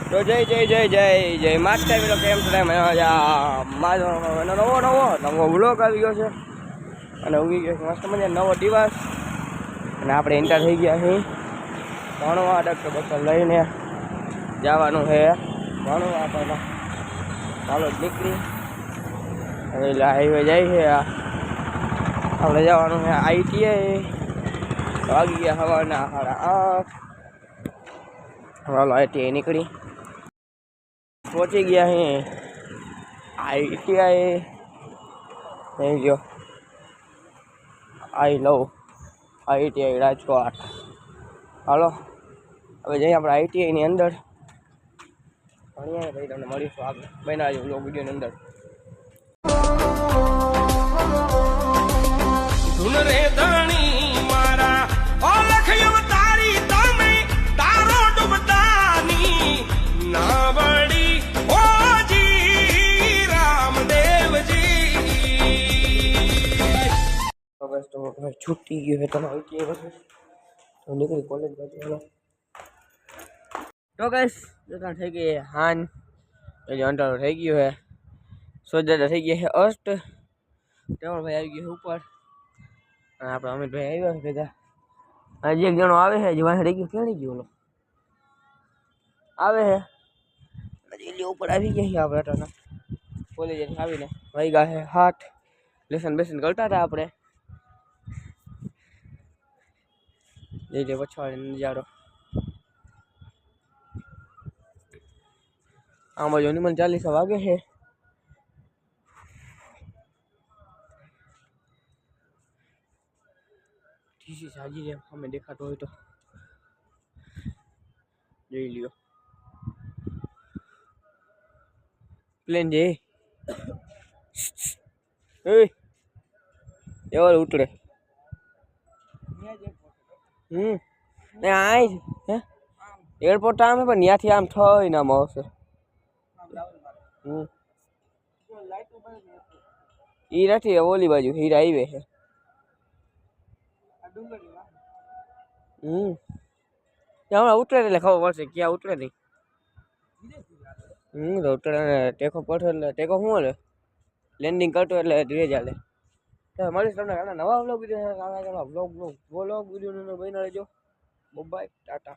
તો જય માસ્ટર મિત્રો કેમ છે મારો નવો વ્લોગ આવી ગયો છે અને ઉગી ગયો છે મસ્ત મજા નવો દિવસ અને આપણે એન્ટર થઈ ગયા છીએ ભણવા ડૉક્ટર બક્ટર લઈને જવાનું છે ભણવા આપણને ચાલો નીકળી હવે હાઈવે જાય છે આપણે જવાનું છે ITI વાગી ગયા સવારના 8:30 હાલો ITI નીકળી પહોંચી ગયા અહીં ITI નહીં જો આઈ લવ ITI રાજકોટ હાલો હવે જઈએ આપણે ITI ની અંદર ભણીએ ભાઈ તમને મળીશું આગળ બનાવજો વ્લોગ વિડીયોની અંદર ધૂન રે ધણી મારા ઓલખ્યો તારી તમે તારો ડૂબતાની નાવડી ઓજી રામદેવજી બસ તો છૂટી ગયો છે તમે ITI બસ તો નીકળી કોલેજ બાજુ હાલો તો ગાઈસ જતા થઈ ગઈ હાન એ અંધારો થઈ ગયો છે સોજાડા થઈ ગયા છે અષ્ટ ભાઈ આવી ગયો ઉપર અને આપણે અમિતભાઈ આવ્યા છે ભેગા હજી એક જણો આવે છે હજી વાંસળી ગયું કેળી ગયું આવે છે હજી ઉપર આવી ગયા છે આપણે અટાના કોલેજ આવીને વાગ્યા છે 7 લેસન બેસન કરતા હતા આપણે જે પછવાડી નજારો આમાં જો નિમન 40 વાગે છે ઠીસી સાજી રે અમે દેખાતો હોય તો જોઈ લ્યો પ્લેન જે એ એવર ઉતરે ને આઈ હે એરપોર્ટ આમ પણ ત્યાંથી આમ થઈને આમ આવશે ઈ નથી ઓલી બાજુ હીરા હાઈવે છે ત્યાં ઉતરે એટલે ખબર પડશે ક્યાં ઉતરે નહીં તો ઉતરે ટેકો પડશે એટલે ટેકો શું હાલે લેન્ડિંગ કરતો એટલે ધીરે ચાલે મળીશ તમને નવા વ્લોગ વિડીયો વ્લોગ વિડીયો બની રહેજો બાય ટાટા